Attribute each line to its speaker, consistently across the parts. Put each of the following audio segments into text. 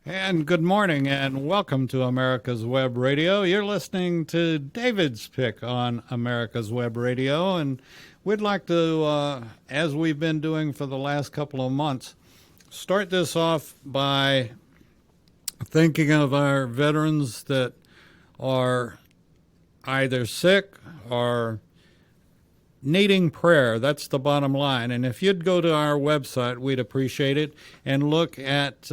Speaker 1: And good morning and welcome to America's Web Radio. You're listening to David's Pick on America's Web Radio, and we'd like to, as we've been doing for the last couple of months, start this off by thinking of our veterans that are either sick or needing prayer. That's the bottom line. And if you'd go to our website, we'd appreciate it, and look at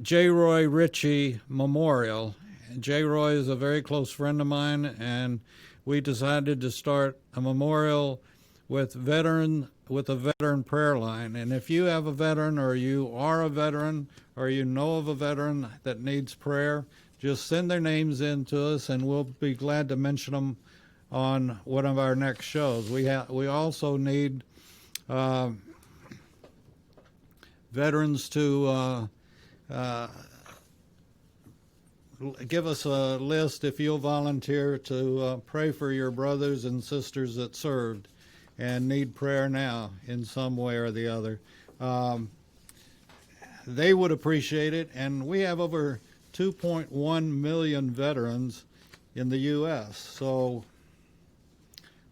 Speaker 1: J. Roy Ritchie Memorial. J. Roy is a very close friend of mine, and we decided to start a memorial with a veteran prayer line. And if you have a veteran, or you are a veteran, or you know of a veteran that needs prayer, just send their names in to us, and we'll be glad to mention them on one of our next shows. We also need veterans to give us a list, if you'll volunteer, to pray for your brothers and sisters that served and need prayer now in some way or the other. They would appreciate it, and we have over 2.1 million veterans in the U.S., so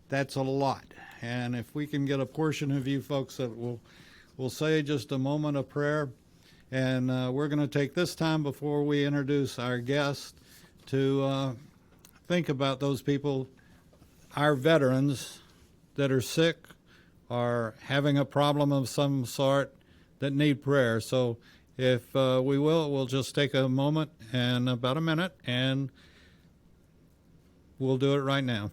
Speaker 1: that's a lot. And if we can get a portion of you folks that we'll say just a moment of prayer, and we're going to take this time before we introduce our guest to think about those people, our veterans that are sick or having a problem of some sort that need prayer. So if we'll just take a moment, and about a minute, and we'll do it right now.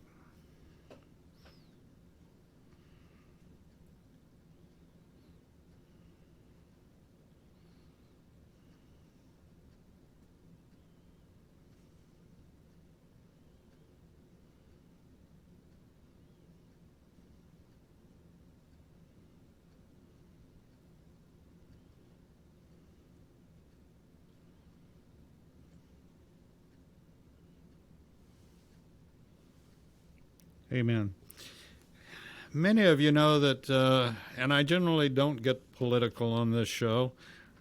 Speaker 1: Amen. Many of you know that, and I generally don't get political on this show,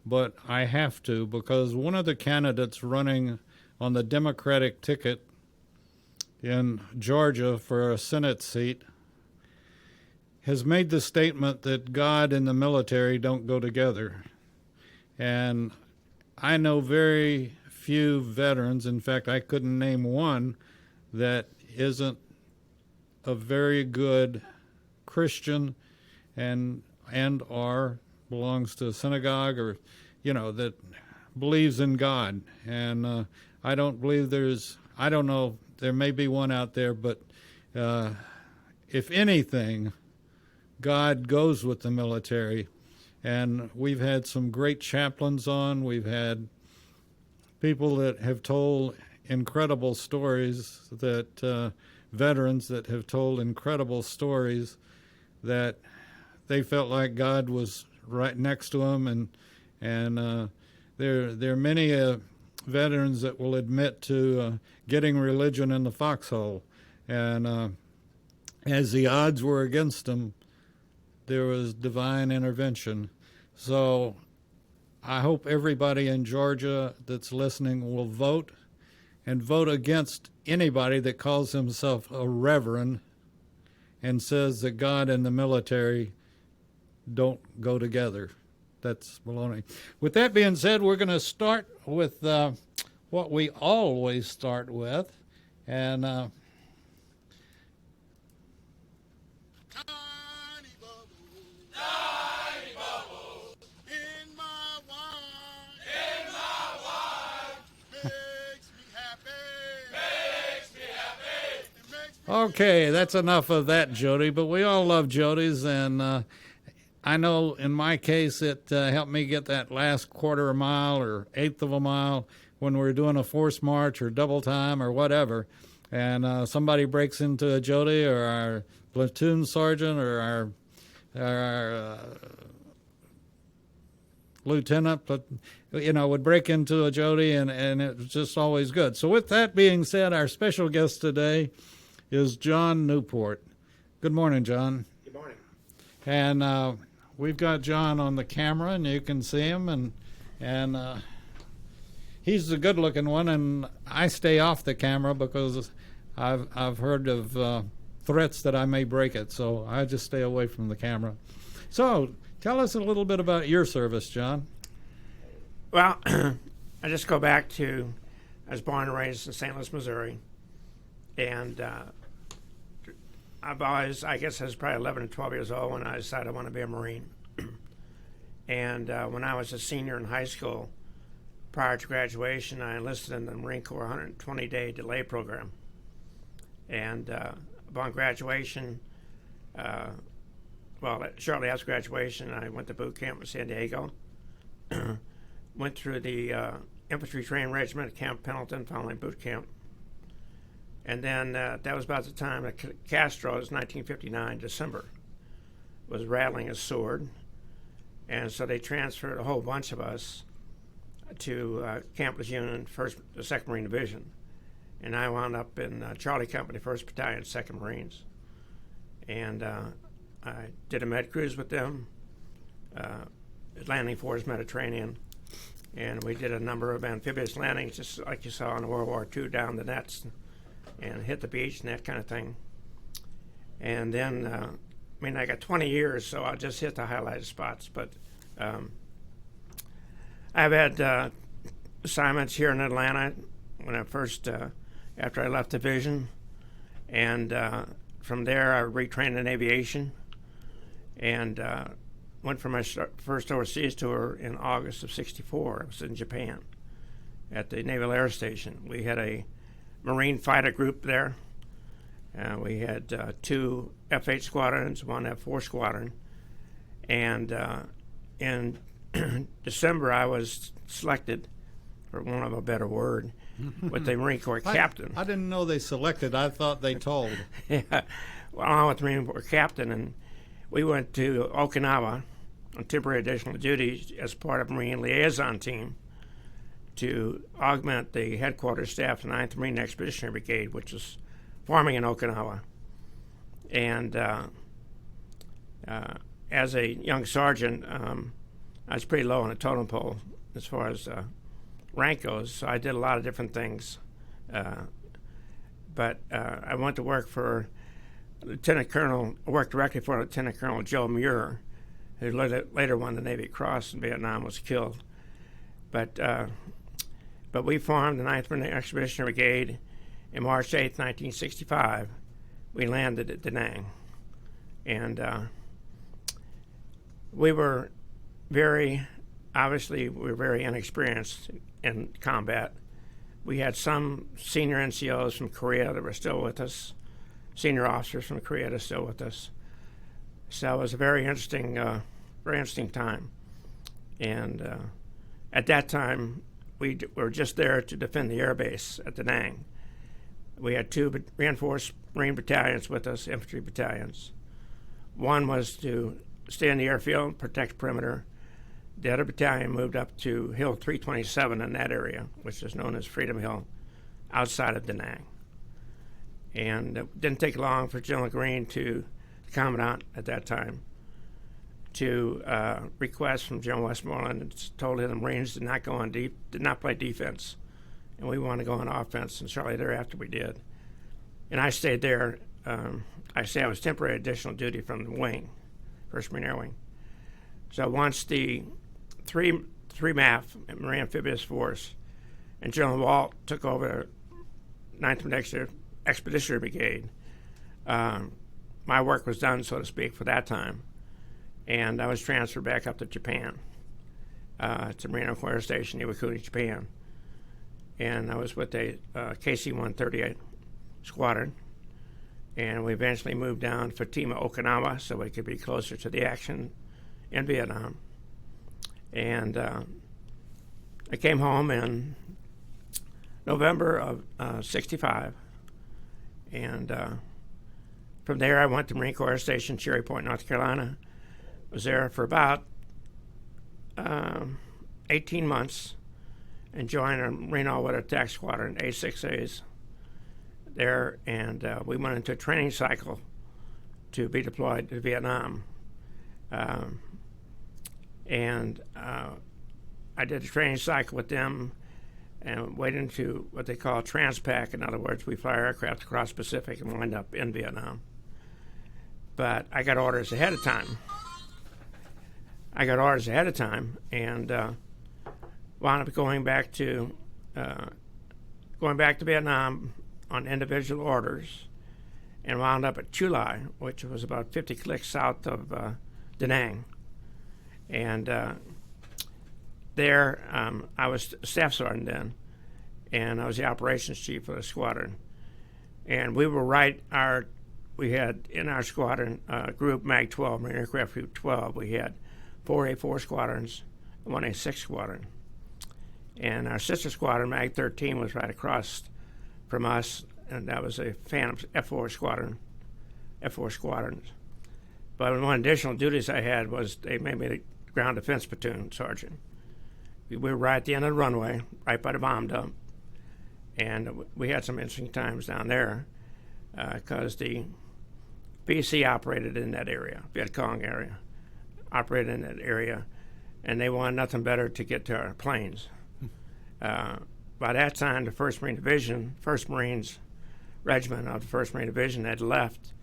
Speaker 1: but I have to, because one of the candidates running on the Democratic ticket in Georgia for a Senate seat has made the statement that God and the military don't go together. And I know very few veterans, in fact, I couldn't name one that isn't a very good Christian and or belongs to a synagogue, or that believes in God. And I don't believe I don't know, there may be one out there, but if anything, God goes with the military. And we've had some great chaplains on. We've had people that have told incredible stories, that veterans that have told incredible stories that they felt like God was right next to them. And there are many veterans that will admit to getting religion in the foxhole. And as the odds were against them, there was divine intervention. So I hope everybody in Georgia that's listening will vote, and vote against anybody that calls himself a reverend and says that God and the military don't go together. That's baloney. With that being said, we're going to start with what we always start with. And okay, that's enough of that, Jody, but we all love Jody's, and I know in my case it helped me get that last quarter of a mile or eighth of a mile when we're doing a force march or double time or whatever, and somebody breaks into a Jody, or our platoon sergeant, or our lieutenant, would break into a Jody, and it was just always good. So with that being said, our special guest today is John Newport. Good morning, John.
Speaker 2: Good morning.
Speaker 1: And we've got John on the camera, and you can see him, and he's the good-looking one, and I stay off the camera because I've heard of threats that I may break it, so I just stay away from the camera. So, tell us a little bit about your service, John.
Speaker 2: Well, I just go back to, I was born and raised in St. Louis, Missouri, and I've always, I guess I was probably 11 or 12 years old when I decided I want to be a Marine. And when I was a senior in high school, prior to graduation, I enlisted in the Marine Corps 120-day delay program. And upon graduation, shortly after graduation, I went to boot camp in San Diego. Went through the infantry training regiment at Camp Pendleton following boot camp. And then that was about the time that Castro, it was 1959, December, was rattling his sword. And so they transferred a whole bunch of us to Camp Lejeune, the 2nd Marine Division. And I wound up in Charlie Company, 1st Battalion, 2nd Marines. And I did a med cruise with them, landing force Mediterranean. And we did a number of amphibious landings, just like you saw in World War II, down the nets and hit the beach and that kind of thing. And then, I got 20 years, so I'll just hit the highlighted spots. But I've had assignments here in Atlanta when I first, after I left division. And from there, I retrained in aviation and went for my first overseas tour in August of '64. I was in Japan at the Naval Air Station. We had a Marine fighter group there. We had 2 F-8 squadrons, 1 F-4 squadron. And in December, I was selected, for want of a better word, with the Marine Corps captain.
Speaker 1: I didn't know they selected. I thought they told.
Speaker 2: Yeah. Well, I was the Marine Corps captain, and we went to Okinawa on temporary additional duty as part of Marine Liaison Team to augment the headquarters staff of the 9th Marine Expeditionary Brigade, which was forming in Okinawa. And as a young sergeant, I was pretty low on the totem pole as far as rank goes, so I did a lot of different things. But I went to work for Lieutenant Colonel, worked directly for Lieutenant Colonel Joe Muir, who later won the Navy Cross in Vietnam, was killed. But we formed the 9th Marine Expeditionary Brigade in March 8th, 1965. We landed at Da Nang. And we were very inexperienced in combat. We had some senior NCOs from Korea that were still with us, senior officers from Korea that are still with us. So it was a very interesting time. And at that time, we were just there to defend the air base at Da Nang. We had 2 reinforced Marine battalions with us, infantry battalions. One was to stay in the airfield, protect perimeter. The other battalion moved up to Hill 327 in that area, which is known as Freedom Hill, outside of Da Nang. And it didn't take long for General Green, the commandant at that time, to request from General Westmoreland and told him the Marines did not play defense, and we wanted to go on offense. And shortly thereafter, we did. And I stayed there. I was temporary additional duty from the wing, 1st Marine Air Wing. So once the 3 MAF, Marine Amphibious Force, and General Walt took over 9th Marine Expeditionary Brigade, my work was done, so to speak, for that time. And I was transferred back up to Japan, to Marine Corps Air Station, Iwakuni, Japan. And I was with a KC-138 squadron. And we eventually moved down to Fatima, Okinawa, so we could be closer to the action in Vietnam. And I came home in November of '65. And from there, I went to Marine Corps Air Station, Cherry Point, North Carolina. Was there for about 18 months and joined a Marine All-Weather Attack Squadron, A6As there. And we went into a training cycle to be deployed to Vietnam. And I did a training cycle with them and went into what they call transpac. In other words, we fly aircraft across the Pacific and wind up in Vietnam. But I got orders ahead of time. And wound up going back to Vietnam on individual orders, and wound up at Chu Lai, which was about 50 clicks south of Da Nang. And there, I was staff sergeant then, and I was the operations chief of the squadron. And we were we had in our squadron group MAG 12, Marine Aircraft Group 12, we had 4 A4 squadrons and 1 A6 squadron. And our sister squadron, MAG 13, was right across from us, and that was a Phantom F4 squadron, F4 squadrons. But one additional duties I had was they made me the ground defense platoon sergeant. We were right at the end of the runway, right by the bomb dump, and we had some interesting times down there because the BC operated in that area, Viet Cong area, operated in that area, and they wanted nothing better to get to our planes. By that time, the 1st Marine Division, 1st Marines Regiment of the 1st Marine Division had left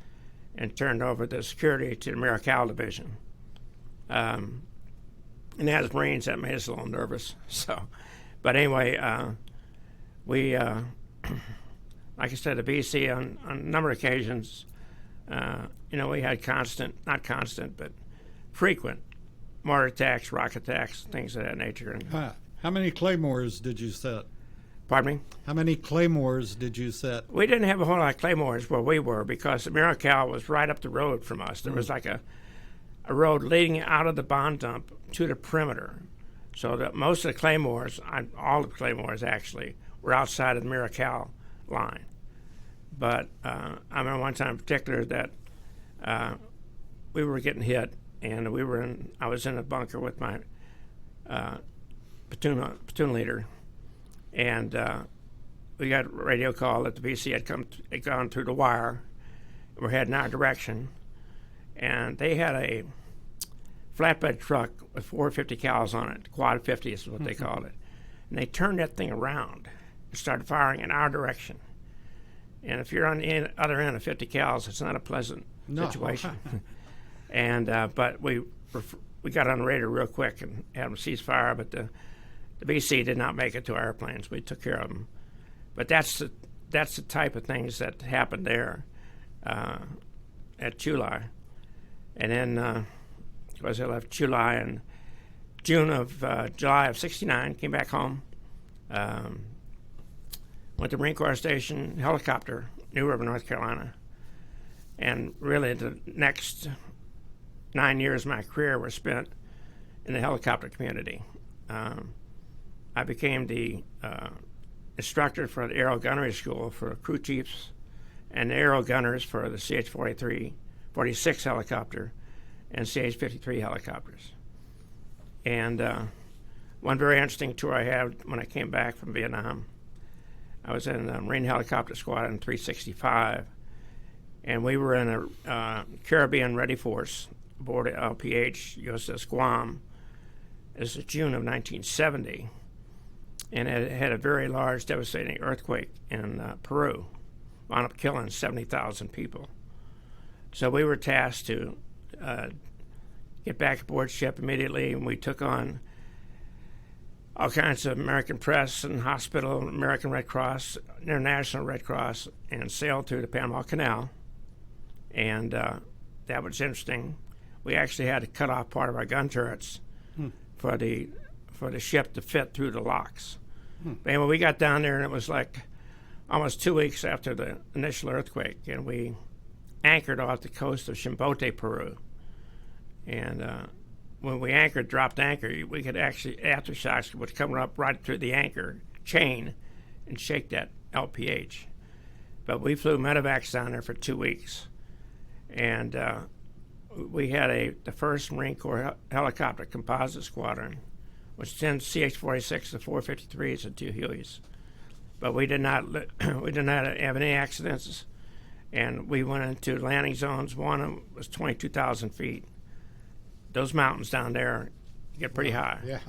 Speaker 2: and turned over the security to the Miracal Division. And as Marines, that made us a little nervous. But anyway, we, like I said, the BC on a number of occasions, we had but frequent mortar attacks, rocket attacks, things of that nature. And,
Speaker 1: how many claymores did you set?
Speaker 2: Pardon me?
Speaker 1: How many claymores did you set?
Speaker 2: We didn't have a whole lot of claymores where we were because the Miracal was right up the road from us. There was like a road leading out of the bomb dump to the perimeter. So that most of the claymores, all the claymores actually, were outside of the Miracal line. But I remember one time in particular that we were getting hit, and I was in a bunker with my platoon leader, and we got a radio call that the BC had gone through the wire. We're heading our direction, and they had a flatbed truck with 450 cals on it. Quad 50 is what they called it. And they turned that thing around and started firing in our direction. And if you're on the other end of 50 cals, it's not a pleasant situation. And but we got on the radar real quick and had them cease fire, but the BC did not make it to our airplanes. We took care of them. But that's the type of things that happened there at Chu Lai. And then, of course, I left Chu Lai in July of '69, came back home, went to Marine Corps Station, helicopter, New River, North Carolina. And really the next 9 years of my career were spent in the helicopter community. I became the instructor for the Aero Gunnery School for crew chiefs and the aero gunners for the CH-43, 46 helicopter and CH-53 helicopters. And one very interesting tour I had when I came back from Vietnam, I was in the Marine Helicopter Squadron 365, and we were in a Caribbean Ready Force aboard LPH USS Guam. This is June of 1970, and it had a very large, devastating earthquake in Peru, wound up killing 70,000 people. So we were tasked to get back aboard ship immediately, and we took on all kinds of American press and hospital, American Red Cross, International Red Cross, and sailed through the Panama Canal. And that was interesting. We actually had to cut off part of our gun turrets for the ship to fit through the locks. But anyway, we got down there, and it was like almost 2 weeks after the initial earthquake, and we anchored off the coast of Chimbote, Peru. And when we dropped anchor, we could actually, aftershocks would come up right through the anchor chain and shake that LPH. But we flew medevacs down there for 2 weeks. And we had the first Marine Corps helicopter composite squadron, which sends CH-46, the 453s, and 2 Hueys. But we did not have any accidents, and we went into landing zones. One was 22,000 feet. Those mountains down there get pretty high.
Speaker 1: Yeah.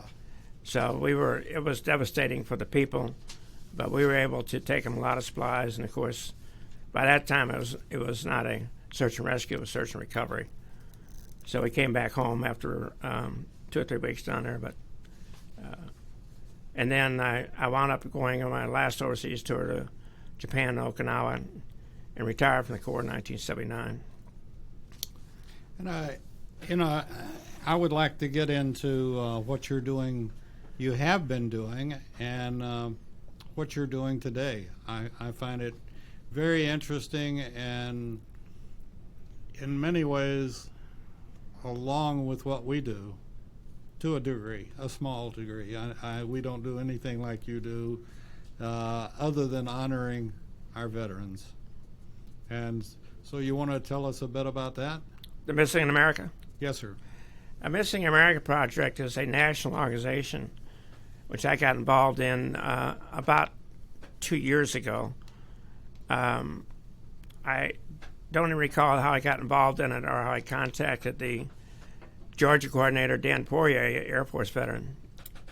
Speaker 2: So it was devastating for the people, but we were able to take them a lot of supplies, and of course, by that time it was not a search and rescue, it was search and recovery. So we came back home after 2 or 3 weeks down there, but and then I wound up going on my last overseas tour to Japan and Okinawa and retired from the Corps in 1979.
Speaker 1: And I would like to get into what you're doing, you have been doing, and what you're doing today. I find it very interesting, and in many ways, along with what we do, to a degree, a small degree. We don't do anything like you do, other than honoring our veterans. And so you want to tell us a bit about that?
Speaker 2: The Missing in America?
Speaker 1: Yes, sir.
Speaker 2: A Missing in America Project is a national organization which I got involved in about 2 years ago. I don't even recall how I got involved in it or how I contacted the Georgia coordinator, Dan Poirier, Air Force veteran.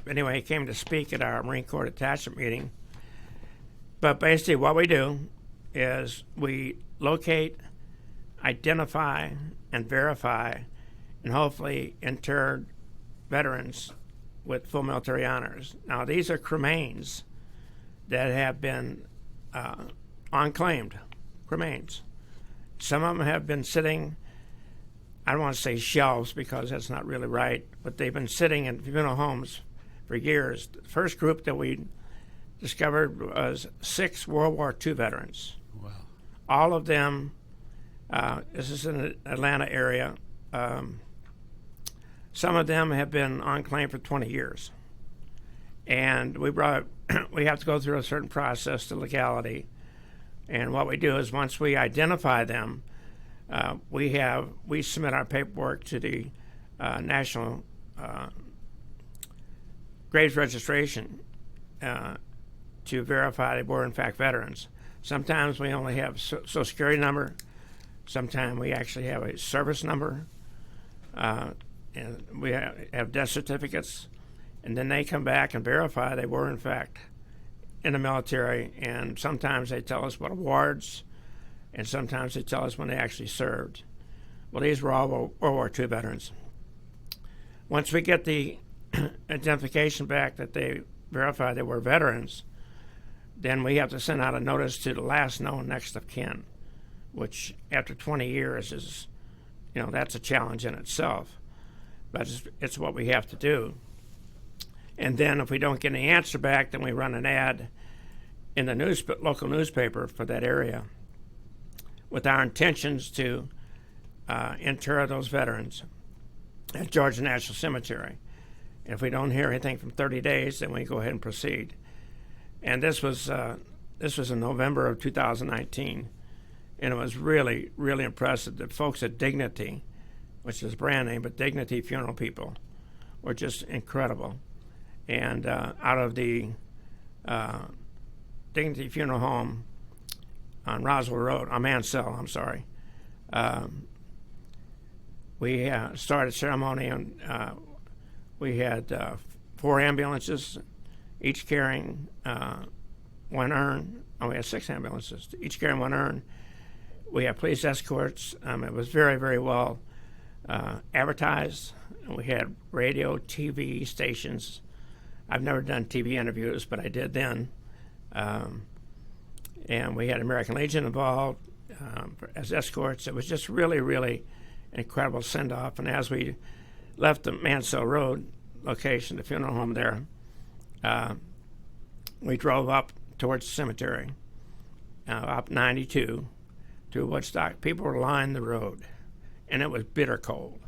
Speaker 2: Anyway, he came to speak at our Marine Corps detachment meeting. But basically what we do is we locate, identify, and verify, and hopefully inter veterans with full military honors. Now, these are cremains that have been unclaimed cremains. Some of them have been sitting, I don't want to say shelves because that's not really right, but they've been sitting in funeral homes for years. The first group that we discovered was 6 World War II veterans.
Speaker 1: Wow.
Speaker 2: All of them, this is in the Atlanta area, some of them have been unclaimed for 20 years. And we have to go through a certain process to legality. And what we do is once we identify them, we submit our paperwork to the National Graves Registration to verify they were in fact veterans. Sometimes we only have Social Security number. Sometimes we actually have a service number. And we have death certificates. And then they come back and verify they were in fact in the military, and sometimes they tell us what awards, and sometimes they tell us when they actually served. Well, these were all World War II veterans. Once we get the identification back that they verified they were veterans, then we have to send out a notice to the last known next of kin, which after 20 years is, that's a challenge in itself, but it's what we have to do. And then if we don't get any answer back, then we run an ad in the local newspaper for that area with our intentions to inter those veterans at Georgia National Cemetery. If we don't hear anything from 30 days, then we go ahead and proceed. And this was in November of 2019, and it was really, really impressive. The folks at Dignity, which is a brand name, but Dignity Funeral People, were just incredible. And out of the Dignity Funeral Home on Roswell Road, on Mansell, I'm sorry, we started ceremony, and we had 4 ambulances, each carrying 1 urn. Oh, we had 6 ambulances, each carrying 1 urn. We had police escorts. It was very, very well advertised. We had radio, TV stations. I've never done TV interviews, but I did then. And we had American Legion involved as escorts. It was just really, really an incredible send-off. And as we left the Mansell Road location, the funeral home there, we drove up towards the cemetery, up 92 to Woodstock. People were lining the road, and it was bitter cold.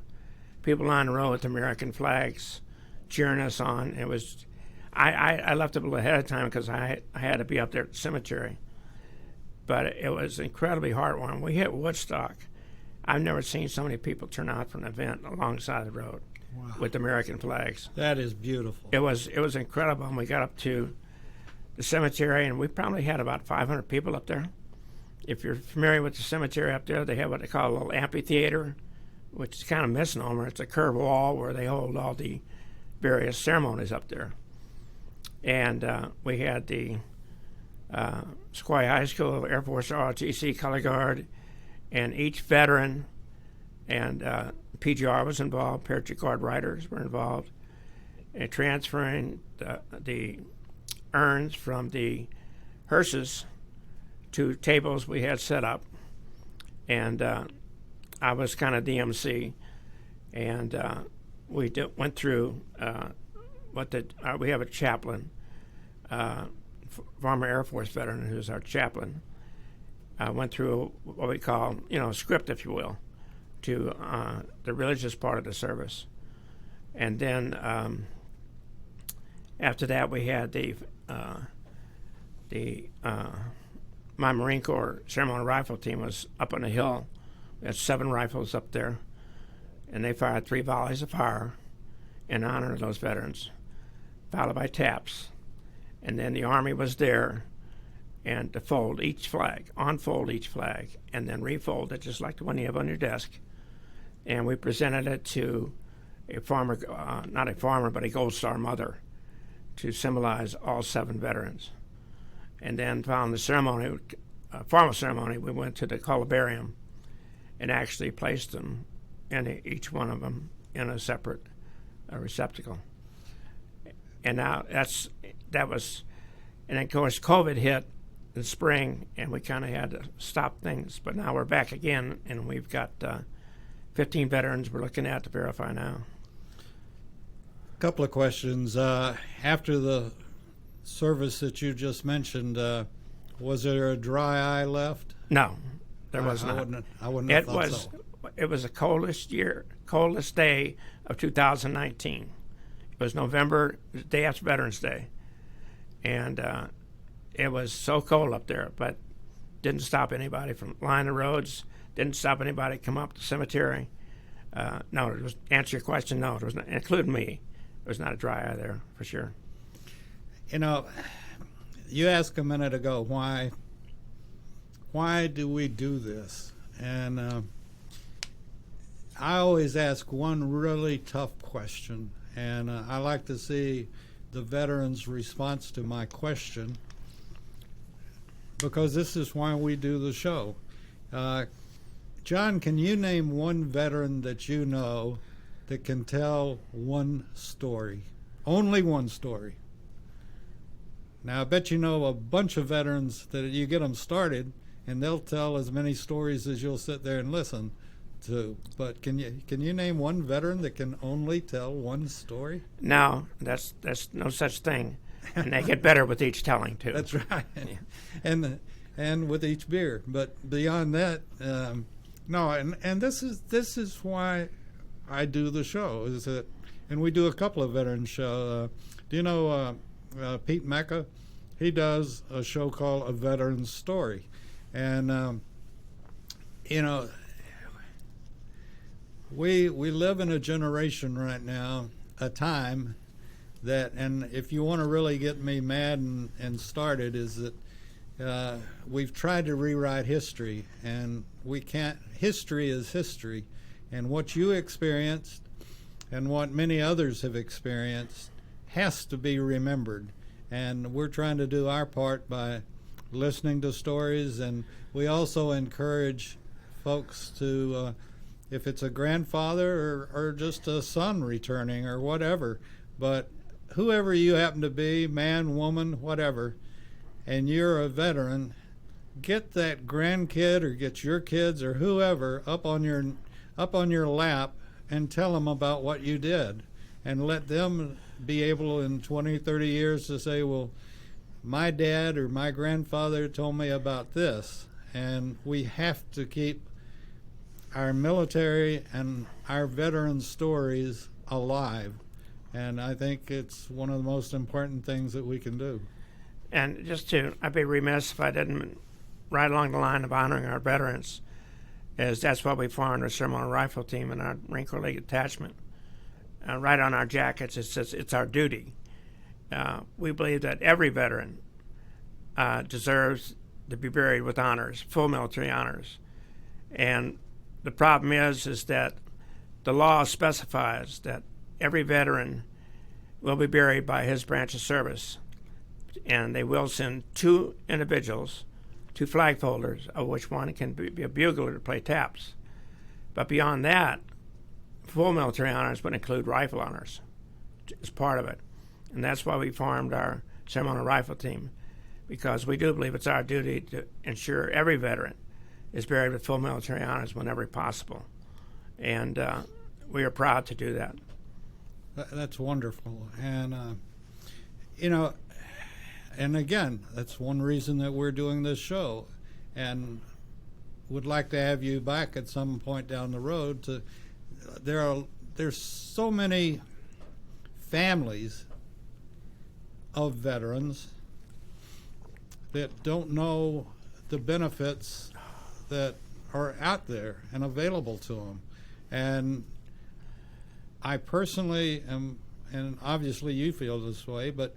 Speaker 2: People lining the road with American flags, cheering us on. It was, I left a little ahead of time because I had to be up there at the cemetery. But it was incredibly heartwarming. We hit Woodstock. I've never seen so many people turn out for an event alongside the road. Wow. With American flags.
Speaker 1: That is beautiful.
Speaker 2: It was incredible. And we got up to the cemetery, and we probably had about 500 people up there. If you're familiar with the cemetery up there, they have what they call a little amphitheater, which is kind of a misnomer. It's a curved wall where they hold all the various ceremonies up there. And we had the Sequoia High School, Air Force ROTC Color Guard, and each veteran, and PGR was involved, Patriot Guard Riders were involved, in transferring the urns from the hearses to tables we had set up. And I was kind of DMC, and we went through we have a chaplain, former Air Force veteran who's our chaplain. Went through what we call, a script, if you will, to the religious part of the service. And then after that, we had my Marine Corps ceremonial rifle team was up on the hill. We had 7 rifles up there, and they fired 3 volleys of fire in honor of those veterans, followed by taps. And then the Army was there, and to fold each flag, unfold each flag, and then refold it just like the one you have on your desk. And we presented it to a farmer, not a farmer, but a Gold Star mother, to symbolize all 7 veterans. And then following the ceremony, formal ceremony, we went to the columbarium and actually placed them, each one of them, in a separate receptacle. And now that was, and then of course COVID hit in the spring, and we kind of had to stop things. But now we're back again, and we've got 15 veterans we're looking at to verify now.
Speaker 1: A couple of questions. After the service that you just mentioned, was there a dry eye left?
Speaker 2: No, there was not.
Speaker 1: I wouldn't have thought so.
Speaker 2: It was the coldest day of 2019. It was November, the day after Veterans Day. And it was so cold up there, but didn't stop anybody from lining the roads, didn't stop anybody come up the cemetery. No, it was, answer your question, no, it was not, including me. It was not a dry eye there, for sure.
Speaker 1: You asked a minute ago, why do we do this? And I always ask one really tough question, and I like to see the veterans' response to my question, because this is why we do the show. John, can you name one veteran that you know that can tell one story? Only one story. Now, I bet you know a bunch of veterans that you get them started, and they'll tell as many stories as you'll sit there and listen to. But can you name one veteran that can only tell one story?
Speaker 2: No, that's no such thing. And they get better with each telling, too.
Speaker 1: That's right. Yeah. And with each beer. But beyond that, no. And this is why I do the show. Is that, and we do a couple of veteran shows. Do you know Pete Mecca? He does a show called A Veteran's Story. And, we live in a generation right now, a time that, and if you want to really get me mad and started, is that we've tried to rewrite history, and we can't. History is history, and what you experienced and what many others have experienced has to be remembered. And we're trying to do our part by listening to stories, and we also encourage folks to, if it's a grandfather or just a son returning or whatever, but whoever you happen to be, man, woman, whatever, and you're a veteran, get that grandkid or get your kids or whoever up on your lap and tell them about what you did, and let them be able in 20, 30 years to say, well, my dad or my grandfather told me about this. And we have to keep our military and our veterans' stories alive. And I think it's one of the most important things that we can do.
Speaker 2: And I'd be remiss if I didn't, right along the line of honoring our veterans, is that's what we formed our ceremonial rifle team in our Marine Corps League attachment. Right on our jackets, it says it's our duty. We believe that every veteran deserves to be buried with honors, full military honors. And the problem is that the law specifies that every veteran will be buried by his branch of service. And they will send 2 individuals, 2 flag folders, of which one can be a bugler to play taps. But beyond that, full military honors would include rifle honors as part of it. And that's why we formed our ceremonial rifle team, because we do believe it's our duty to ensure every veteran is buried with full military honors whenever possible. And we are proud to do that.
Speaker 1: That's wonderful. And, and again, that's one reason that we're doing this show. And would like to have you back at some point down the road. There's so many families of veterans that don't know the benefits that are out there and available to them. And I personally am, and obviously you feel this way, but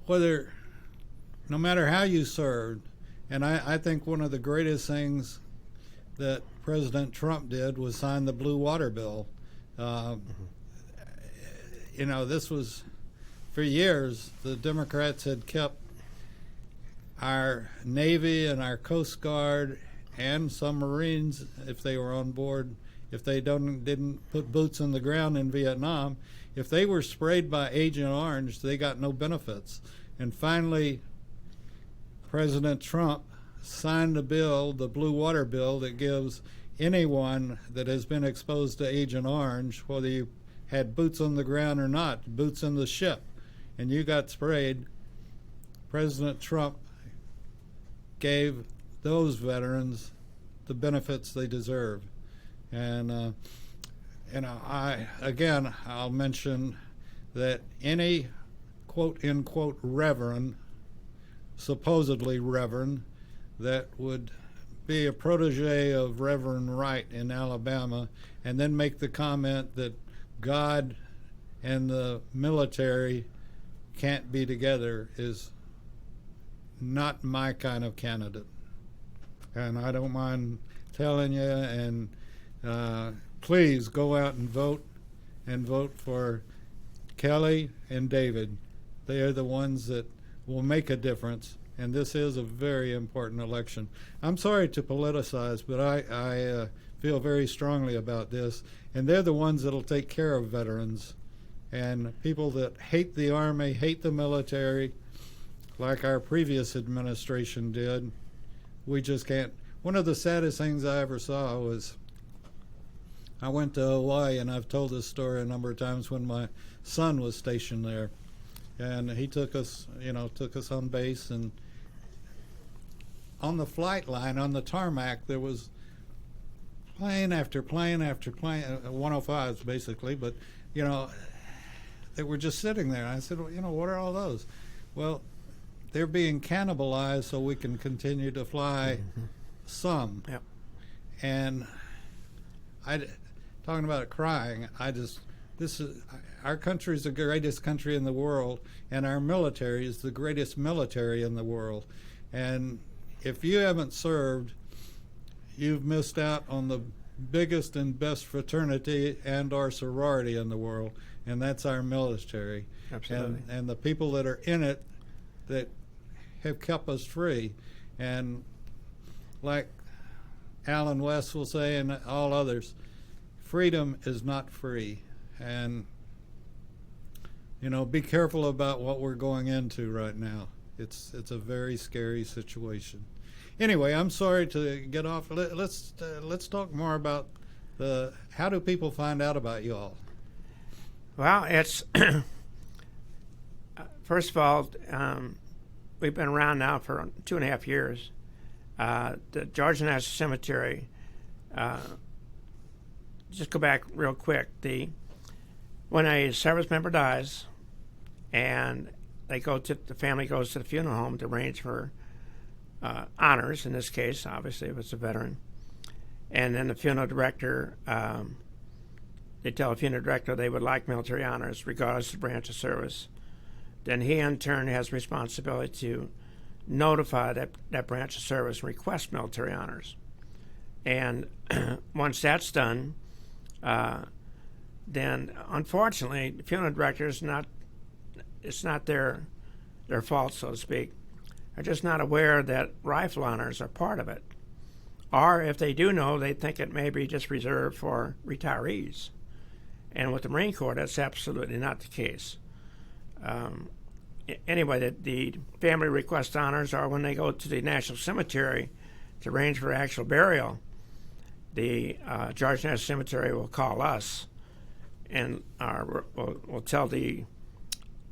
Speaker 1: no matter how you served, and I think one of the greatest things that President Trump did was sign the Blue Water Bill. This was, for years, the Democrats had kept our Navy and our Coast Guard and some Marines, if they were on board, if they didn't put boots on the ground in Vietnam, if they were sprayed by Agent Orange, they got no benefits. And finally, President Trump signed a bill, the Blue Water Bill, that gives anyone that has been exposed to Agent Orange, whether you had boots on the ground or not, boots in the ship, and you got sprayed, President Trump gave those veterans the benefits they deserve. And I'll mention that any quote-unquote reverend, supposedly reverend, that would be a protege of Reverend Wright in Alabama and then make the comment that God and the military can't be together is not my kind of candidate. And I don't mind telling you, and please go out and vote for Kelly and David. They are the ones that will make a difference, and this is a very important election. I'm sorry to politicize, but I feel very strongly about this, and they're the ones that'll take care of veterans. And people that hate the Army, hate the military, like our previous administration did, we just can't. One of the saddest things I ever saw was I went to Hawaii, and I've told this story a number of times, when my son was stationed there. And he took us on base, and on the flight line, on the tarmac, there was plane after plane after plane, 105s basically, but, they were just sitting there. I said, well, what are all those? Well, they're being cannibalized so we can continue to fly some.
Speaker 2: Yep.
Speaker 1: And talking about crying, our country is the greatest country in the world, and our military is the greatest military in the world. And if you haven't served, you've missed out on the biggest and best fraternity and our sorority in the world, and that's our military.
Speaker 2: Absolutely.
Speaker 1: And the people that are in it that have kept us free. And like Alan West will say, and all others, freedom is not free. And be careful about what we're going into right now. It's a very scary situation. Anyway, I'm sorry to get off. Let's talk more about how do people find out about you all?
Speaker 2: Well, it's first of all, we've been around now for 2.5 years. The Georgia National Cemetery. Just go back real quick. When a service member dies, and the family goes to the funeral home to arrange for honors. In this case, obviously, if it's a veteran, and then the funeral director, they tell the funeral director they would like military honors, regardless of the branch of service. Then he, in turn, has responsibility to notify that branch of service and request military honors. And once that's done, then unfortunately, the funeral directors it's not their fault, so to speak. They're just not aware that rifle honors are part of it. Or if they do know, they think it may be just reserved for retirees. And with the Marine Corps, that's absolutely not the case. Anyway, the family request honors are when they go to the National Cemetery to arrange for actual burial. The Georgia National Cemetery will call us and will tell the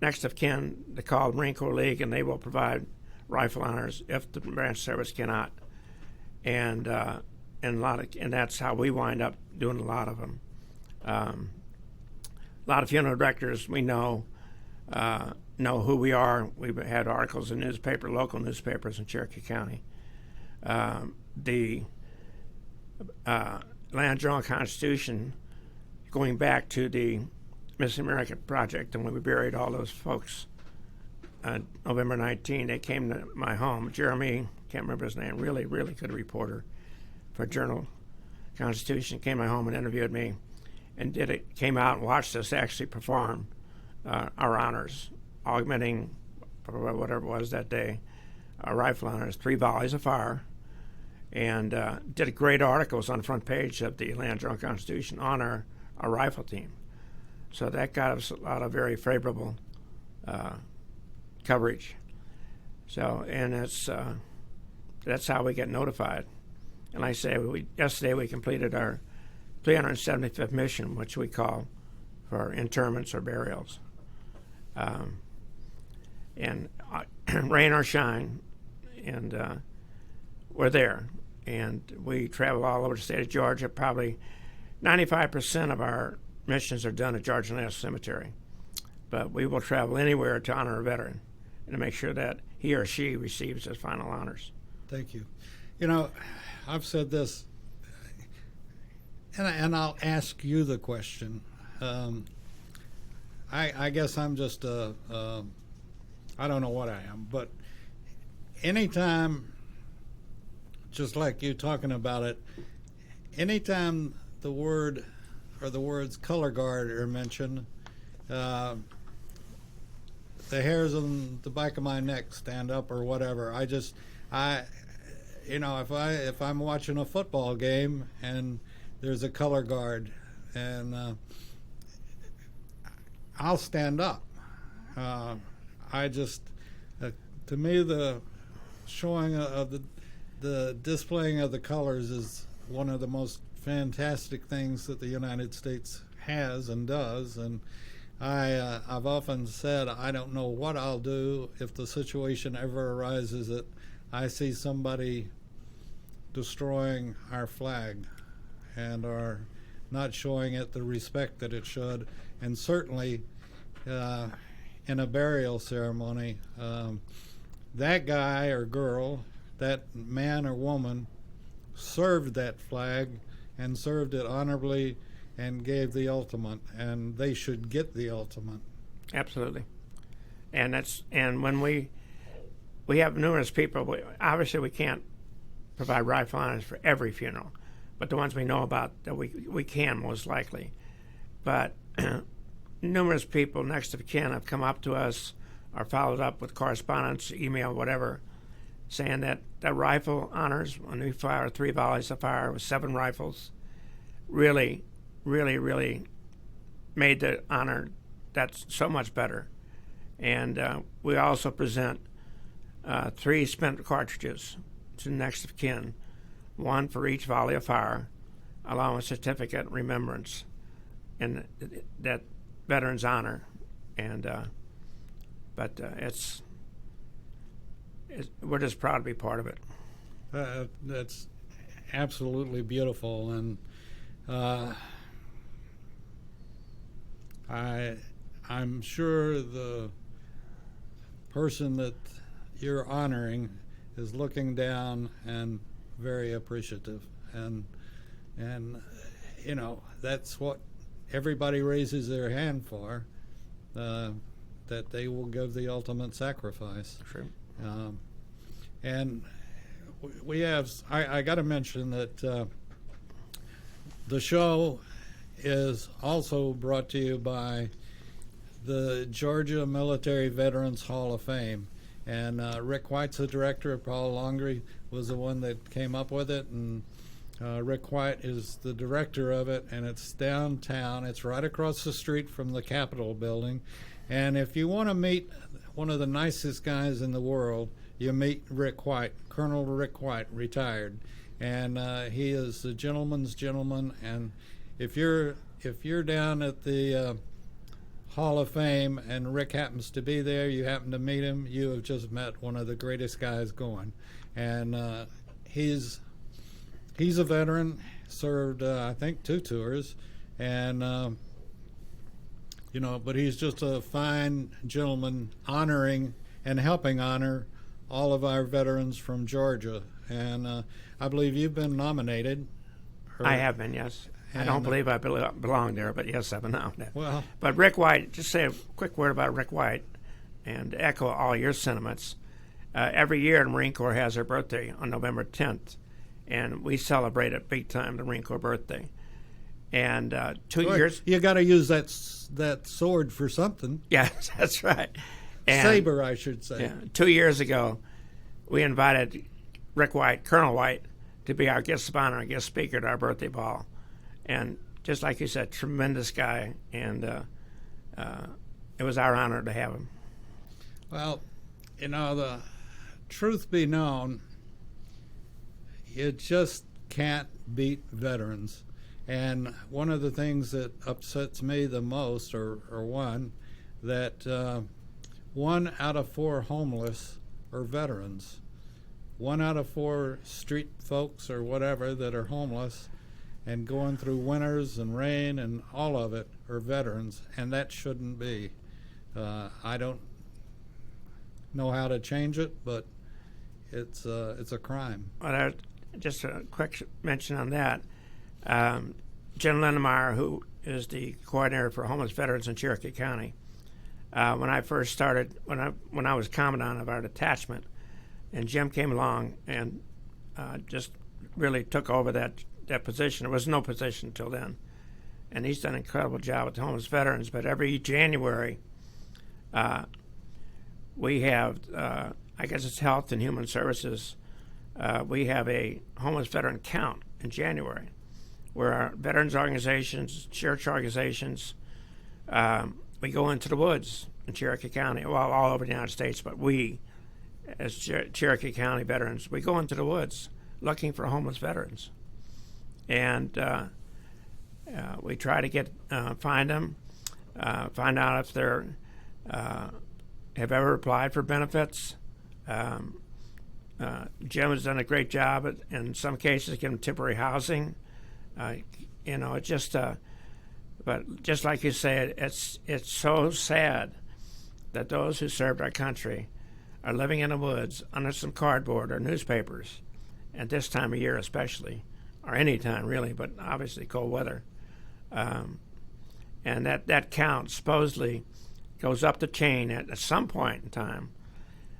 Speaker 2: next of kin to call the Marine Corps League, and they will provide rifle honors if the branch service cannot. And that's how we wind up doing a lot of them. A lot of funeral directors we know who we are. We've had articles in local newspapers in Cherokee County. The Land Journal Constitution, going back to the Missing America Project, and when we buried all those folks November 19, they came to my home. Jeremy, can't remember his name, really, really good reporter for Journal Constitution, came to my home and interviewed me, and came out and watched us actually perform our honors, augmenting whatever it was that day, our rifle honors, 3 volleys of fire, and did great articles on the front page of the Land Journal Constitution on our rifle team. So that got us a lot of very favorable coverage. So, and that's how we get notified. And like I say, yesterday we completed our 375th mission, which we call for interments or burials. And rain or shine, and we're there. And we travel all over the state of Georgia. Probably 95% of our missions are done at Georgia National Cemetery. But we will travel anywhere to honor a veteran and to make sure that he or she receives his final honors.
Speaker 1: Thank you. You know, I've said this, and I'll ask you the question. I guess I'm just I don't know what I am, but anytime, just like you talking about it, anytime the word or the words color guard are mentioned, the hairs on the back of my neck stand up or whatever. If I'm watching a football game and there's a color guard, and I'll stand up. To me, the showing of the displaying of the colors is one of the most fantastic things that the United States has and does. And I've often said I don't know what I'll do if the situation ever arises that I see somebody destroying our flag and are not showing it the respect that it should. And certainly in a burial ceremony, that guy or girl, that man or woman, served that flag and served it honorably and gave the ultimate, and they should get the ultimate.
Speaker 2: Absolutely. And when we have numerous people, obviously we can't provide rifle honors for every funeral, but the ones we know about that we can most likely. But numerous people next of kin have come up to us or followed up with correspondence, email, whatever, saying that rifle honors, when we fire 3 volleys of fire with 7 rifles, really, really, really made the honor that's so much better. And we also present 3 spent cartridges to next of kin, 1 for each volley of fire, along with certificate remembrance in that veteran's honor. And we're just proud to be part of it.
Speaker 1: That's absolutely beautiful, and I'm sure the person that you're honoring is looking down and very appreciative, and that's what everybody raises their hand for, that they will give the ultimate sacrifice.
Speaker 2: Sure.
Speaker 1: And we have, I got to mention that the show is also brought to you by the Georgia Military Veterans Hall of Fame. And Rick White's the director. Paul Longry was the one that came up with it. And Rick White is the director of it. And it's downtown. It's right across the street from the Capitol building. And if you want to meet one of the nicest guys in the world, you meet Rick White, Colonel Rick White, retired. And he is a gentleman's gentleman. And if you're down at the Hall of Fame and Rick happens to be there, you happen to meet him, you have just met one of the greatest guys going. And he's a veteran, served I think 2 tours, and but he's just a fine gentleman, honoring and helping honor all of our veterans from Georgia. And I believe you've been nominated.
Speaker 2: I have been, yes. I don't believe I belong there, but yes, I've been nominated.
Speaker 1: Well,
Speaker 2: but Rick White, just say a quick word about Rick White and echo all your sentiments. Every year the Marine Corps has their birthday on November 10th, and we celebrate it big time, the Marine Corps birthday. And 2 years...
Speaker 1: You got to use that sword for something.
Speaker 2: Yes, that's right. And,
Speaker 1: saber, I should say.
Speaker 2: Yeah, 2 years ago, we invited Rick White, Colonel White, to be our guest of honor and guest speaker at our birthday ball. And just like you said, tremendous guy, and it was our honor to have him.
Speaker 1: Well, the truth be known, you just can't beat veterans. And one of the things that upsets me the most, or one, that 1 out of 4 homeless are veterans. 1 out of 4 street folks or whatever that are homeless and going through winters and rain and all of it are veterans, and that shouldn't be. I don't know how to change it, but it's a crime.
Speaker 2: Well, just a quick mention on that. Jim Lindemeyer, who is the coordinator for homeless veterans in Cherokee County, when I first started, when I was commandant of our detachment, and Jim came along and just really took over that position. There was no position until then. And he's done an incredible job with the homeless veterans. But every January, we have, I guess it's Health and Human Services, we have a homeless veteran count in January, where our veterans organizations, church organizations, we go into the woods in Cherokee County, well, all over the United States, but we, as Cherokee County veterans, we go into the woods looking for homeless veterans. And we try to find them, find out if they're have ever applied for benefits. Jim has done a great job in some cases, giving them temporary housing. It's just, but just like you say, it's so sad that those who served our country are living in the woods under some cardboard or newspapers, at this time of year especially, or any time really, but obviously cold weather. And that count supposedly goes up the chain at some point in time,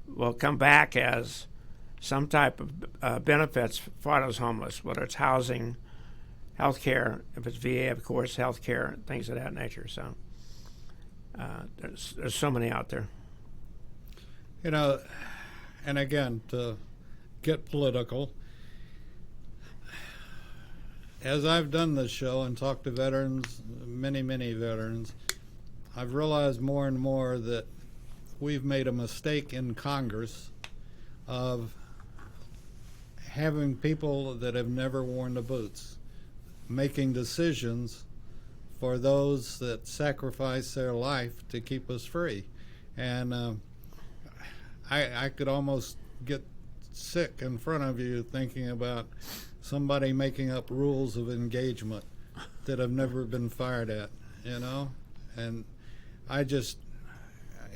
Speaker 2: will come back as some type of benefits for those homeless, whether it's housing, health care, if it's VA, of course, health care, things of that nature. So there's so many out there.
Speaker 1: And again, to get political, as I've done this show and talked to veterans, many, many veterans, I've realized more and more that we've made a mistake in Congress of having people that have never worn the boots making decisions for those that sacrifice their life to keep us free. And I could almost get sick in front of you thinking about somebody making up rules of engagement that have never been fired at, and I just,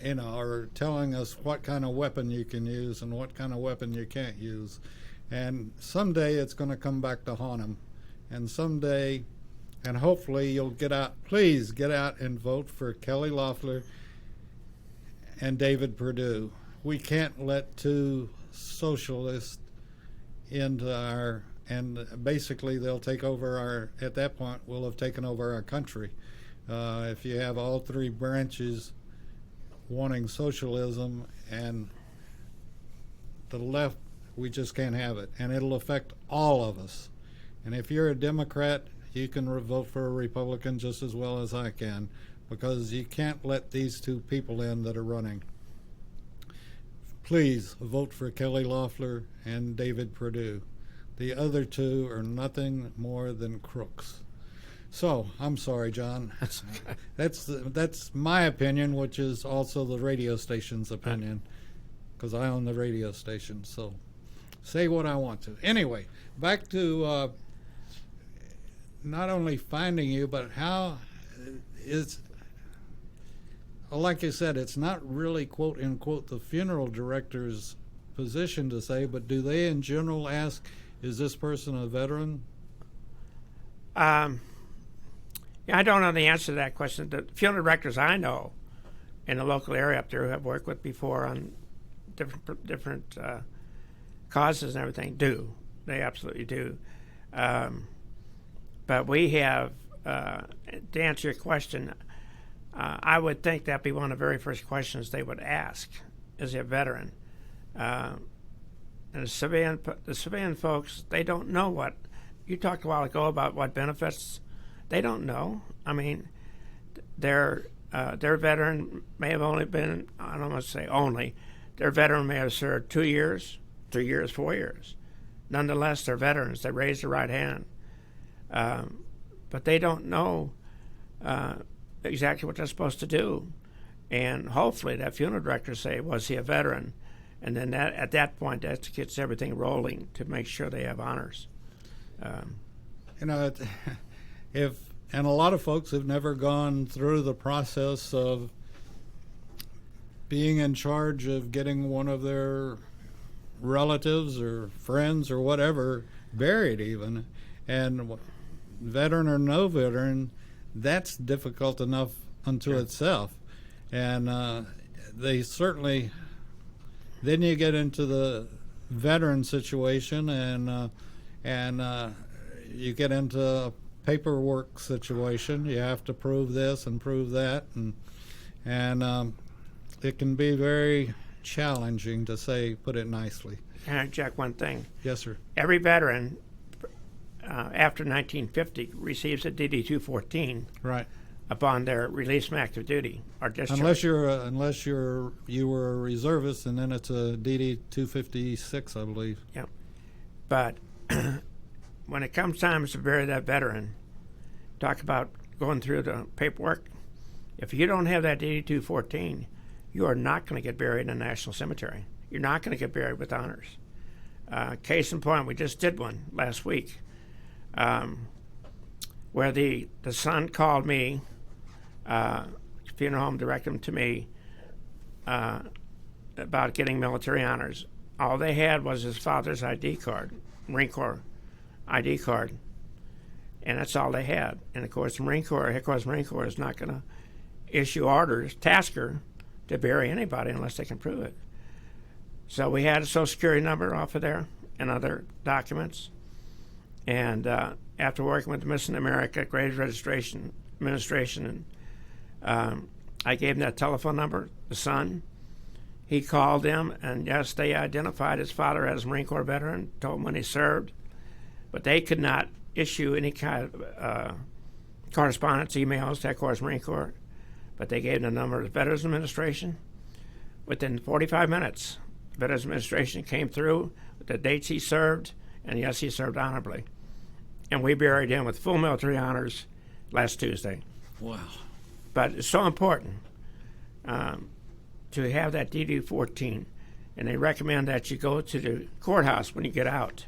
Speaker 1: or telling us what kind of weapon you can use and what kind of weapon you can't use. And someday it's going to come back to haunt them. And someday, and hopefully you'll please get out and vote for Kelly Loeffler and David Perdue. We can't let 2 socialists into our and basically they'll take over at that point, we'll have taken over our country. If you have all three branches wanting socialism and the left, we just can't have it, and it'll affect all of us. And if you're a Democrat, you can vote for a Republican just as well as I can, because you can't let these two people in that are running. Please vote for Kelly Loeffler and David Perdue. The other two are nothing more than crooks. So, I'm sorry, John. That's my opinion, which is also the radio station's opinion, because I own the radio station. So, say what I want to. Anyway, back to not only finding you, but how is, like I said, it's not really, quote unquote, the funeral director's position to say, but do they in general ask, is this person a veteran?
Speaker 2: Yeah, I don't know the answer to that question. The funeral directors I know in the local area up there who I've worked with before on different causes and everything do. They absolutely do. But we have, to answer your question, I would think that'd be one of the very first questions they would ask, is he a veteran? And the civilian folks, they don't know what, you talked a while ago about what benefits, they don't know. I mean, their veteran may have only been, I don't want to say only, their veteran may have served 2 years, 3 years, 4 years. Nonetheless, they're veterans. They raise their right hand. But they don't know exactly what they're supposed to do. And hopefully that funeral director say, was he a veteran? And then at that point, that gets everything rolling to make sure they have honors.
Speaker 1: And a lot of folks have never gone through the process of being in charge of getting one of their relatives or friends or whatever buried even. And veteran or no veteran, that's difficult enough unto itself. And they certainly, then you get into the veteran situation, and you get into a paperwork situation. You have to prove this and prove that, and it can be very challenging, to put it nicely.
Speaker 2: Can I check one thing?
Speaker 1: Yes, sir.
Speaker 2: Every veteran after 1950 receives a DD-214
Speaker 1: Right.
Speaker 2: upon their release from active duty or discharge.
Speaker 1: Unless you were a reservist, and then it's a DD-256, I believe.
Speaker 2: Yeah. But when it comes time to bury that veteran, talk about going through the paperwork. If you don't have that DD-214, you are not going to get buried in a national cemetery. You're not going to get buried with honors. Case in point, we just did one last week, where the son called me, funeral home directed him to me, about getting military honors. All they had was his father's ID card, Marine Corps ID card, and that's all they had. And of course, the headquarters Marine Corps is not going to issue orders, task her to bury anybody unless they can prove it. So we had a Social Security number off of there and other documents. And after working with the Missing America Graves Registration Administration, and I gave him that telephone number, the son. He called them, and yes, they identified his father as a Marine Corps veteran, told him when he served, but they could not issue any kind of correspondence, emails to headquarters Marine Corps, but they gave him the number of the Veterans Administration. Within 45 minutes, the Veterans Administration came through with the dates he served, and yes, he served honorably. And we buried him with full military honors last Tuesday.
Speaker 1: Wow.
Speaker 2: But it's so important to have that DD-14, and they recommend that you go to the courthouse when you get out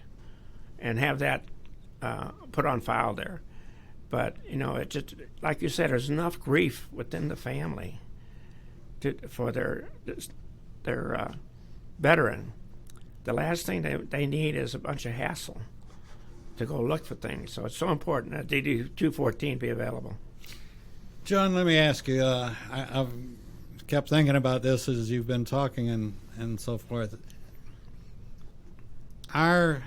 Speaker 2: and have that put on file there. But, it just, like you said, there's enough grief within the family for their veteran. The last thing they need is a bunch of hassle to go look for things. So it's so important that DD-214 be available.
Speaker 1: John, let me ask you, I've kept thinking about this as you've been talking and so forth. Our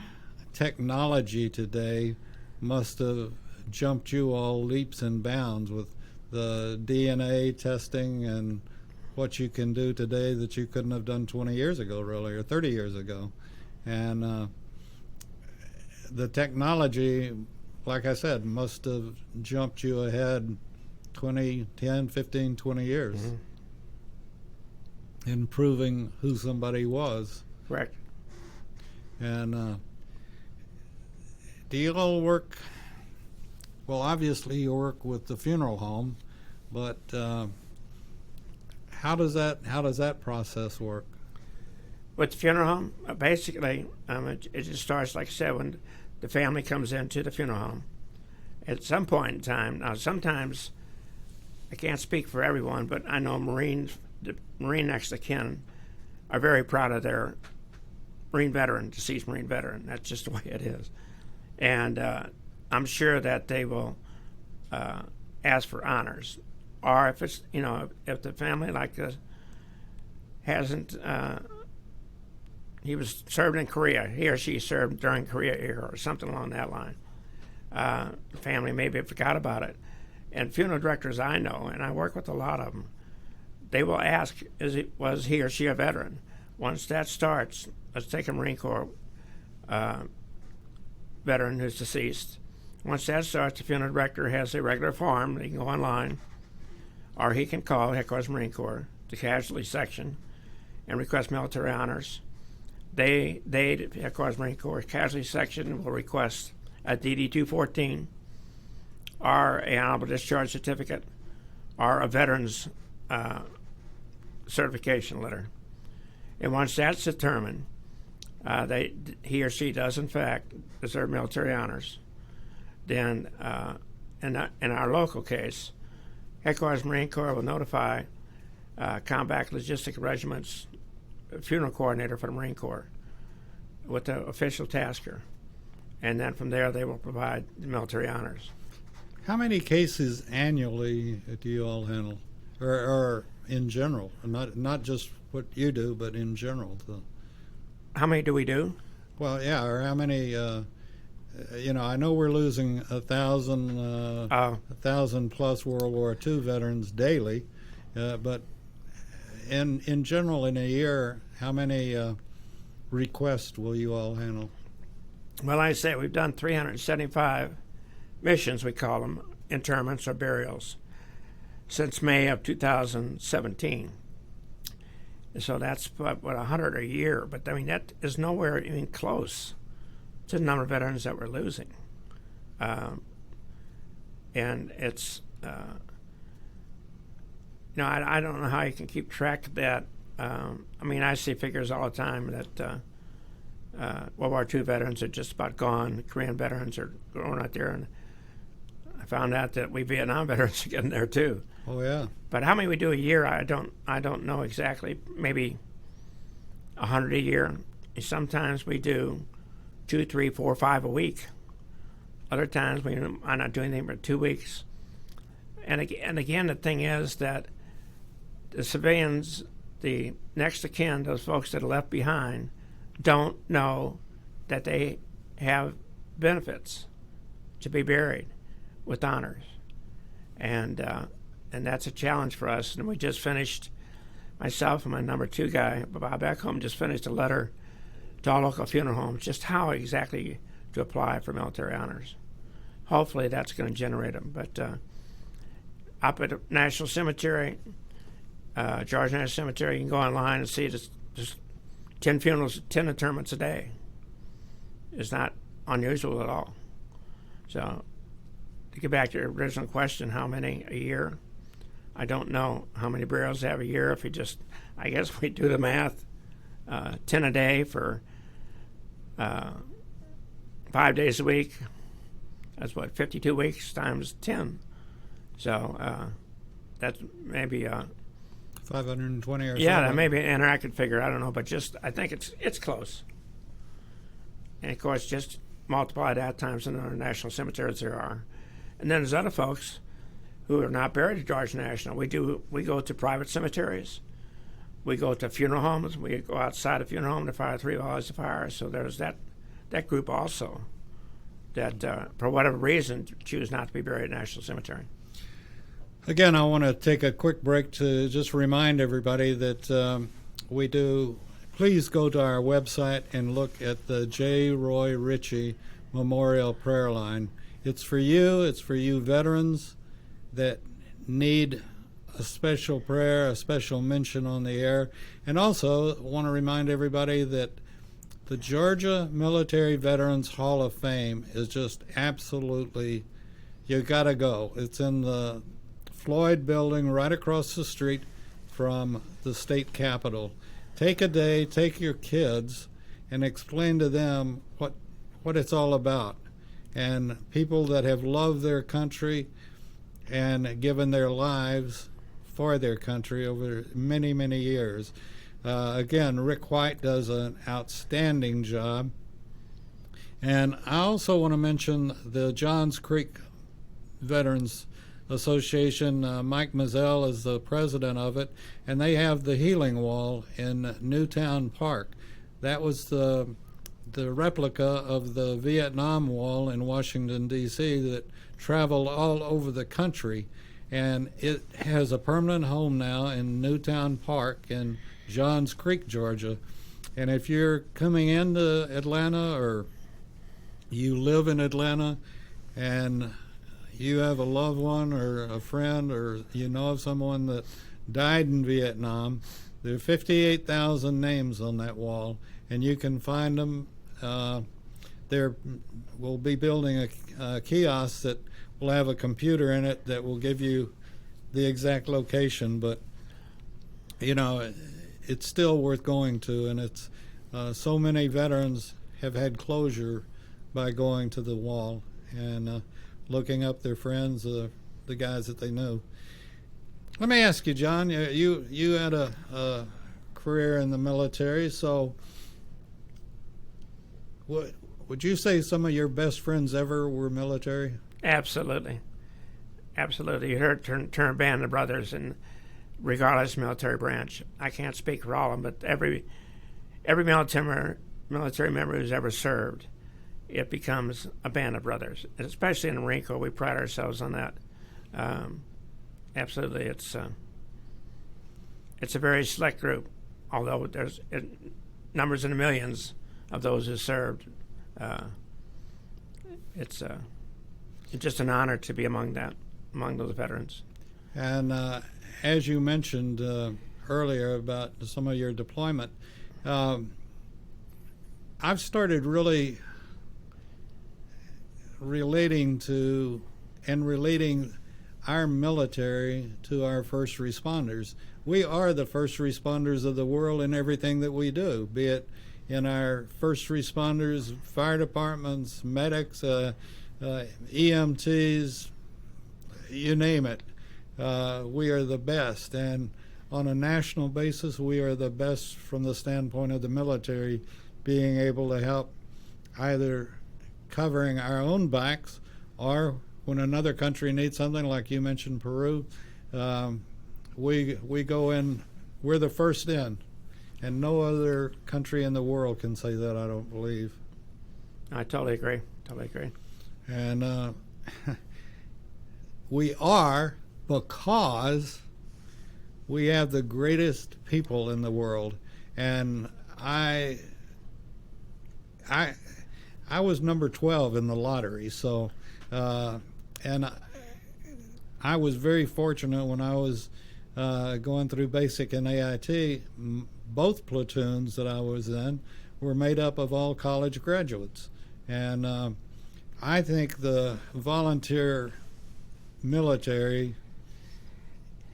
Speaker 1: technology today must have jumped you all leaps and bounds with the DNA testing and what you can do today that you couldn't have done 20 years ago, really, or 30 years ago. And the technology, like I said, must have jumped you ahead 10, 15, 20 years in proving who somebody was.
Speaker 2: Correct.
Speaker 1: And do you all work, well, obviously you work with the funeral home, but how does that process work?
Speaker 2: With the funeral home, basically, it just starts, like I said, when the family comes into the funeral home. At some point in time, now sometimes, I can't speak for everyone, but I know the Marine next of kin are very proud of their deceased Marine veteran. That's just the way it is. And I'm sure that they will ask for honors. Or if it's, if the family like hasn't, he was served in Korea, he or she served during Korea era or something along that line. The family maybe forgot about it. And funeral directors I know, and I work with a lot of them, they will ask, was he or she a veteran? Once that starts, let's take a Marine Corps veteran who's deceased. Once that starts, the funeral director has a regular form. He can go online, or he can call Headquarters Marine Corps, the casualty section, and request military honors. The Headquarters Marine Corps casualty section will request a DD-214, or an honorable discharge certificate, or a veteran's certification letter. And once that's determined, he or she does in fact deserve military honors, then in our local case, Headquarters Marine Corps will notify Combat Logistic Regiment's funeral coordinator for the Marine Corps with the official tasker. And then from there, they will provide the military honors.
Speaker 1: How many cases annually do you all handle, or in general, not just what you do, but in general?
Speaker 2: How many do we do?
Speaker 1: Well, yeah, or how many? I know we're losing 1,000 plus World War II veterans daily, but in general, in a year, how many requests will you all handle?
Speaker 2: Well, I say we've done 375 missions, we call them, interments or burials, since May of 2017. So that's what 100 a year. But I mean, that is nowhere even close to the number of veterans that we're losing. And it's, I don't know how you can keep track of that. I mean, I see figures all the time that World War II veterans are just about gone. Korean veterans are going out there, and I found out that we Vietnam veterans are getting there too.
Speaker 1: Oh yeah.
Speaker 2: But how many we do a year, I don't know exactly. Maybe 100 a year. Sometimes we do 2, 3, 4, 5 a week. Other times I'm not doing anything for 2 weeks. And again, the thing is that the civilians, the next of kin, those folks that are left behind, don't know that they have benefits to be buried with honors, and that's a challenge for us. And we just finished, myself and my number 2 guy, Bob back home, just finished a letter to all local funeral homes just how exactly to apply for military honors. Hopefully that's going to generate them. But up at the National Cemetery, Georgia National Cemetery, you can go online and see just 10 funerals, 10 interments a day. It's not unusual at all. So to get back to your original question, how many a year? I don't know how many burials they have a year. If we just, I guess we do the math, 10 a day for 5 days a week. That's what, 52 weeks times 10. So that's maybe
Speaker 1: 520 or something.
Speaker 2: Yeah, that may be an inaccurate figure. I don't know, but just I think it's close. And of course, just multiply that times the number of national cemeteries there are, and then there's other folks who are not buried at Georgia National. We go to private cemeteries, we go to funeral homes, we go outside a funeral home to fire 3 volleys of fire. So there's that that group also that, for whatever reason, choose not to be buried at National Cemetery.
Speaker 1: Again, I want to take a quick break to just remind everybody that we do. Please go to our website and look at the J. Roy Ritchie Memorial Prayer Line. It's for you veterans that need a special prayer, a special mention on the air. And also want to remind everybody that the Georgia Military Veterans Hall of Fame is just absolutely, you gotta go. It's in the Floyd building right across the street from the state capitol. Take a day, take your kids, and explain to them what it's all about. And people that have loved their country and given their lives for their country over many, many years. Again, Rick White does an outstanding job. And I also want to mention the Johns Creek Veterans Association. Mike Mazzell is the president of it, and they have the Healing Wall in Newtown Park. That was the replica of the Vietnam Wall in Washington, D.C. that traveled all over the country, and it has a permanent home now in Newtown Park in Johns Creek, Georgia. And if you're coming into Atlanta or you live in Atlanta and you have a loved one or a friend or you know of someone that died in Vietnam, there are 58,000 names on that wall, and you can find them. We'll be building a kiosk that will have a computer in it that will give you the exact location, but it's still worth going to, and it's so many veterans have had closure by going to the wall and looking up their friends, the guys that they knew. Let me ask you, John, you had a career in the military, so would you say some of your best friends ever were military?
Speaker 2: Absolutely. Absolutely. You heard turn a band of brothers, and regardless of military branch, I can't speak for all of them, but every military member who's ever served, it becomes a band of brothers. And especially in the Marine Corps, we pride ourselves on that. Absolutely, it's a very select group, although there's numbers in the millions of those who served. It's just an honor to be among those veterans.
Speaker 1: And as you mentioned earlier about some of your deployment, I've started really relating our military to our first responders. We are the first responders of the world in everything that we do, be it in our first responders, fire departments, medics, EMTs, you name it. We are the best, and on a national basis, we are the best from the standpoint of the military being able to help either covering our own backs or when another country needs something, like you mentioned Peru, we go in, we're the first in, and no other country in the world can say that, I don't believe.
Speaker 2: I totally agree.
Speaker 1: And we are, because we have the greatest people in the world. And I was number 12 in the lottery, so and I was very fortunate when I was going through basic and AIT. Both platoons that I was in were made up of all college graduates, and I think the volunteer military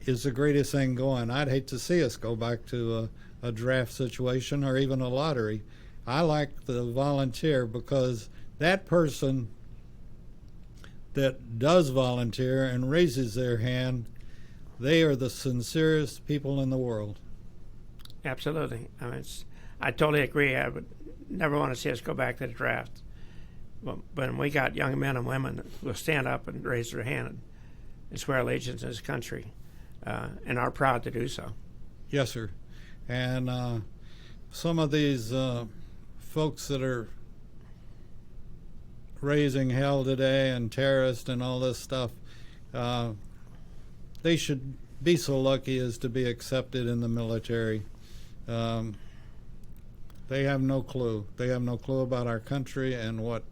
Speaker 1: is the greatest thing going. I'd hate to see us go back to a draft situation or even a lottery. I like the volunteer, because that person that does volunteer and raises their hand, they are the sincerest people in the world.
Speaker 2: Absolutely. I totally agree. I would never want to see us go back to the draft. But when we got young men and women who will stand up and raise their hand and swear allegiance to this country, and are proud to do so.
Speaker 1: Yes, sir. And some of these folks that are raising hell today and terrorists and all this stuff, they should be so lucky as to be accepted in the military. They have no clue. They have no clue about our country and what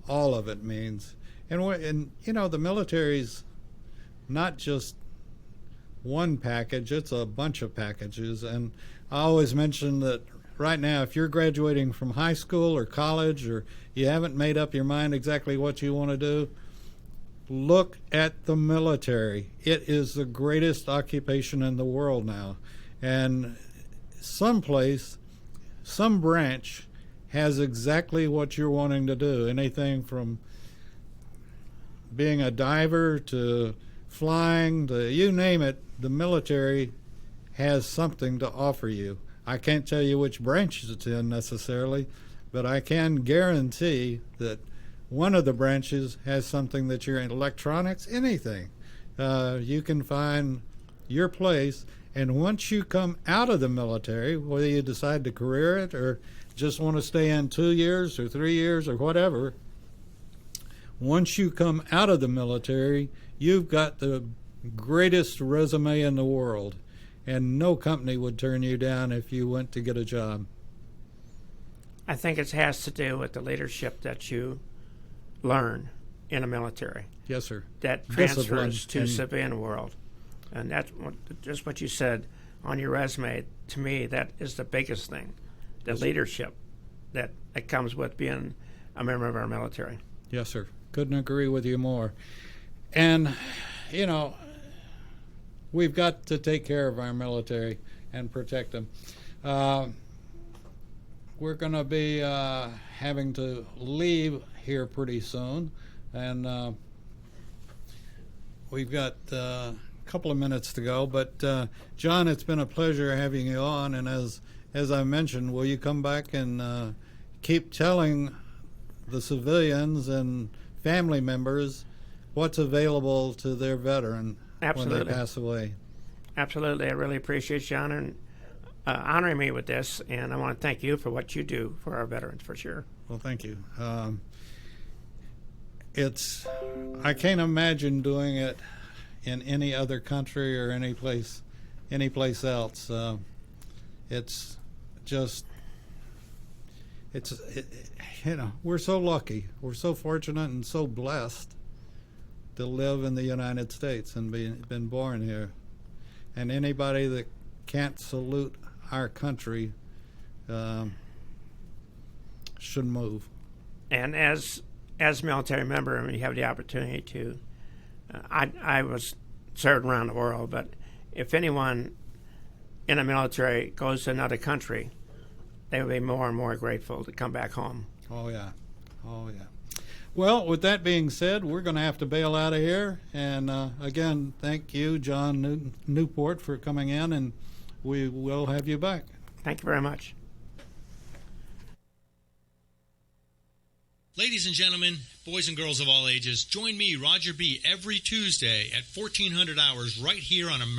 Speaker 1: all of it means. And you know, the military's not just one package, it's a bunch of packages. And I always mention that right now, if you're graduating from high school or college, or you haven't made up your mind exactly what you want to do, look at the military. It is the greatest occupation in the world now. And some branch has exactly what you're wanting to do. Anything from being a diver to flying to you name it, the military has something to offer you. I can't tell you which branch it's in necessarily, but I can guarantee that one of the branches has something that you're in. Electronics, anything. You can find your place. And once you come out of the military, whether you decide to career it or just want to stay in 2 years or 3 years or whatever, once you come out of the military, you've got the greatest resume in the world. And no company would turn you down if you went to get a job.
Speaker 2: I think it has to do with the leadership that you learn in the military.
Speaker 1: Yes, sir.
Speaker 2: That transfers to civilian world. And that's just what you said on your resume. To me, that is the biggest thing, the leadership that comes with being a member of our military.
Speaker 1: Yes, sir. Couldn't agree with you more. And, you know, we've got to take care of our military and protect them. We're going to be having to leave here pretty soon. And we've got couple of minutes to go, but John, it's been a pleasure having you on, and as I mentioned, will you come back and keep telling the civilians and family members what's available to their veteran when they pass away?
Speaker 2: Absolutely. I really appreciate you honoring me with this, and I want to thank you for what you do for our veterans, for sure.
Speaker 1: Well, thank you. I can't imagine doing it in any other country or any place else. You know, we're so lucky, we're so fortunate and so blessed to live in the United States and been born here. And anybody that can't salute our country should move.
Speaker 2: And as a military member, I mean, you have the opportunity to. I was served around the world, but if anyone in the military goes to another country, they will be more and more grateful to come back home.
Speaker 1: Oh, yeah. Oh, yeah. Well, with that being said, we're going to have to bail out of here. And again, thank you, John Newport, for coming in, and we will have you back.
Speaker 2: Thank you very much.
Speaker 3: Ladies and gentlemen, boys and girls of all ages, join me, Roger B., every Tuesday at 1400 hours right here on American